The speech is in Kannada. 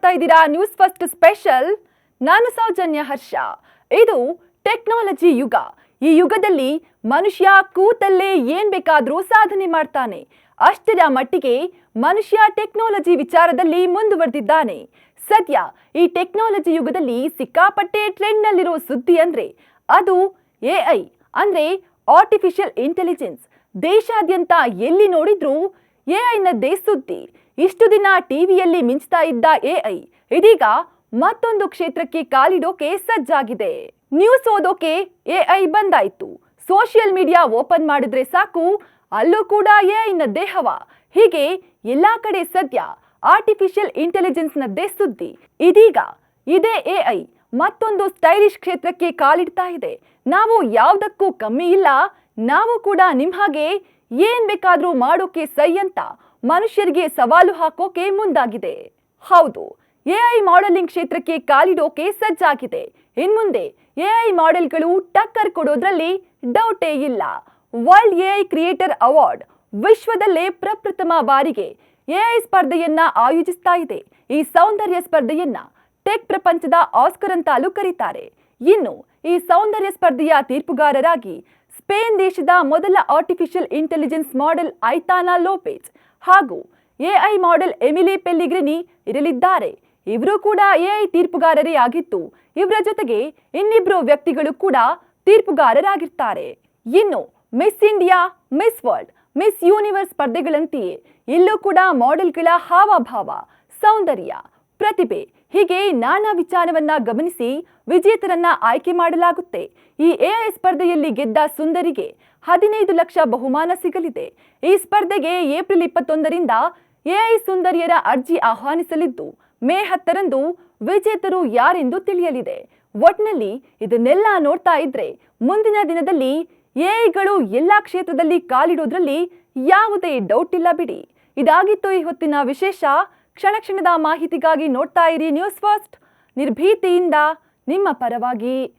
ನೋಡ್ತಾ ಇದ್ದೀರಾ ನ್ಯೂಸ್ ಫಸ್ಟ್ ಸ್ಪೆಷಲ್. ನಾನು ಸೌಜನ್ಯ ಹರ್ಷ. ಇದು ಟೆಕ್ನಾಲಜಿ ಯುಗ. ಈ ಯುಗದಲ್ಲಿ ಮನುಷ್ಯ ಕೂತಲ್ಲೇ ಏನ್ ಬೇಕಾದ್ರೂ ಸಾಧನೆ ಮಾಡ್ತಾನೆ. ಅಷ್ಟರ ಮಟ್ಟಿಗೆ ಮನುಷ್ಯ ಟೆಕ್ನಾಲಜಿ ವಿಚಾರದಲ್ಲಿ ಮುಂದುವರೆದಿದ್ದಾನೆ. ಸದ್ಯ ಈ ಟೆಕ್ನಾಲಜಿ ಯುಗದಲ್ಲಿ ಸಿಕ್ಕಾಪಟ್ಟೆ ಟ್ರೆಂಡ್ ನಲ್ಲಿರೋ ಸುದ್ದಿ ಅಂದ್ರೆ ಅದು ಎಐ ಅಂದ್ರೆ ಆರ್ಟಿಫಿಷಿಯಲ್ ಇಂಟೆಲಿಜೆನ್ಸ್. ದೇಶಾದ್ಯಂತ ಎಲ್ಲಿ ನೋಡಿದ್ರೂ ಎಐನದ್ದೇ ಸುದ್ದಿ. ಇಷ್ಟು ದಿನ ಟಿವಿಯಲ್ಲಿ ಮಿಂಚ್ತಾ ಇದ್ದ ಎಐ ಇದೀಗ ಮತ್ತೊಂದು ಕ್ಷೇತ್ರಕ್ಕೆ ಕಾಲಿಡೋಕೆ ಸಜ್ಜಾಗಿದೆ. ನ್ಯೂಸ್ ಓದೋಕೆ ಎಐ ಬಂದಾಯ್ತು. ಸೋಷಿಯಲ್ ಮೀಡಿಯಾ ಓಪನ್ ಮಾಡಿದ್ರೆ ಸಾಕು, ಅಲ್ಲೂ ಕೂಡ ಎಐನದ್ದೇ ಹವ. ಹೀಗೆ ಎಲ್ಲಾ ಕಡೆ ಸದ್ಯ ಆರ್ಟಿಫಿಷಿಯಲ್ ಇಂಟೆಲಿಜೆನ್ಸ್ ನದ್ದೇ ಸುದ್ದಿ. ಇದೀಗ ಇದೇ ಎಐ ಮತ್ತೊಂದು ಸ್ಟೈಲಿಶ್ ಕ್ಷೇತ್ರಕ್ಕೆ ಕಾಲಿಡ್ತಾ ಇದೆ. ನಾವು ಯಾವುದಕ್ಕೂ ಕಮ್ಮಿ ಇಲ್ಲ, ನಾವು ಕೂಡ ನಿಮ್ ಹಾಗೆ ಏನ್ ಬೇಕಾದ್ರೂ ಮಾಡೋಕೆ ಸೈ ಅಂತ ಮನುಷ್ಯರಿಗೆ ಸವಾಲು ಹಾಕೋಕೆ ಮುಂದಾಗಿದೆ. ಹೌದು, ಎಐ ಮಾಡೆಲಿಂಗ್ ಕ್ಷೇತ್ರಕ್ಕೆ ಕಾಲಿಡೋಕೆ ಸಜ್ಜಾಗಿದೆ. ಇನ್ಮುಂದೆ ಎಐ ಮಾಡೆಲ್ಗಳು ಟಕ್ಕರ್ ಕೊಡೋದ್ರಲ್ಲಿ ಡೌಟೇ ಇಲ್ಲ. ವರ್ಲ್ಡ್ ಎಐ ಕ್ರಿಯೇಟರ್ ಅವಾರ್ಡ್ ವಿಶ್ವದಲ್ಲೇ ಪ್ರಪ್ರಥಮ ಬಾರಿಗೆ ಎಐ ಸ್ಪರ್ಧೆಯನ್ನ ಆಯೋಜಿಸ್ತಾ ಇದೆ. ಈ ಸೌಂದರ್ಯ ಸ್ಪರ್ಧೆಯನ್ನ ಟೆಕ್ ಪ್ರಪಂಚದ ಆಸ್ಕರ್ ಅಂತಲೂ ಕರೀತಾರೆ. ಇನ್ನು ಈ ಸೌಂದರ್ಯ ಸ್ಪರ್ಧೆಯ ತೀರ್ಪುಗಾರರಾಗಿ ಸ್ಪೇನ್ ದೇಶದ ಮೊದಲ ಆರ್ಟಿಫಿಷಿಯಲ್ ಇಂಟೆಲಿಜೆನ್ಸ್ ಮಾಡೆಲ್ ಐತಾನಾ ಲೋಪೆಜ್ ಹಾಗೂ ಎಐ ಮಾಡೆಲ್ ಎಮಿಲಿ ಪೆಲ್ಲಿಗ್ರಿನಿ ಇರಲಿದ್ದಾರೆ. ಇವರು ಕೂಡ ಎಐ ತೀರ್ಪುಗಾರರೇ ಆಗಿತ್ತು. ಇವರ ಜೊತೆಗೆ ಇನ್ನಿಬ್ರು ವ್ಯಕ್ತಿಗಳು ಕೂಡ ತೀರ್ಪುಗಾರರಾಗಿರ್ತಾರೆ. ಇನ್ನು miss India, miss world, miss universe ಸ್ಪರ್ಧೆಗಳಂತೆಯೇ ಇಲ್ಲೂ ಕೂಡ ಮಾಡೆಲ್ಗಳ ಹಾವಭಾವ, ಸೌಂದರ್ಯ, ಪ್ರತಿಭೆ ಹೀಗೆ ನಾನಾ ವಿಚಾರವನ್ನ ಗಮನಿಸಿ ವಿಜೇತರನ್ನ ಆಯ್ಕೆ ಮಾಡಲಾಗುತ್ತೆ. ಈ ಎಐ ಸ್ಪರ್ಧೆಯಲ್ಲಿ ಗೆದ್ದ ಸುಂದರಿಗೆ 15 ಲಕ್ಷ ಬಹುಮಾನ ಸಿಗಲಿದೆ. ಈ ಸ್ಪರ್ಧೆಗೆ ಏಪ್ರಿಲ್ 21ರಿಂದ ಎಐ ಸುಂದರಿಯರ ಅರ್ಜಿ ಆಹ್ವಾನಿಸಲಿದ್ದು ಮೇ 10ರಂದು ವಿಜೇತರು ಯಾರೆಂದು ತಿಳಿಯಲಿದೆ. ಒಟ್ನಲ್ಲಿ ಇದನ್ನೆಲ್ಲ ನೋಡ್ತಾ ಇದ್ರೆ ಮುಂದಿನ ದಿನದಲ್ಲಿ ಎಐಗಳು ಎಲ್ಲಾ ಕ್ಷೇತ್ರದಲ್ಲಿ ಕಾಲಿಡೋದ್ರಲ್ಲಿ ಯಾವುದೇ ಡೌಟ್ ಇಲ್ಲ ಬಿಡಿ. ಇದಾಗಿತ್ತು ಈ ಹೊತ್ತಿನ ವಿಶೇಷ. ಕ್ಷಣ ಕ್ಷಣದ ಮಾಹಿತಿಗಾಗಿ ನೋಡ್ತಾ ಇರಿ ನ್ಯೂಸ್ ಫಸ್ಟ್, ನಿರ್ಭೀತಿಯಿಂದ ನಿಮ್ಮ ಪರವಾಗಿ.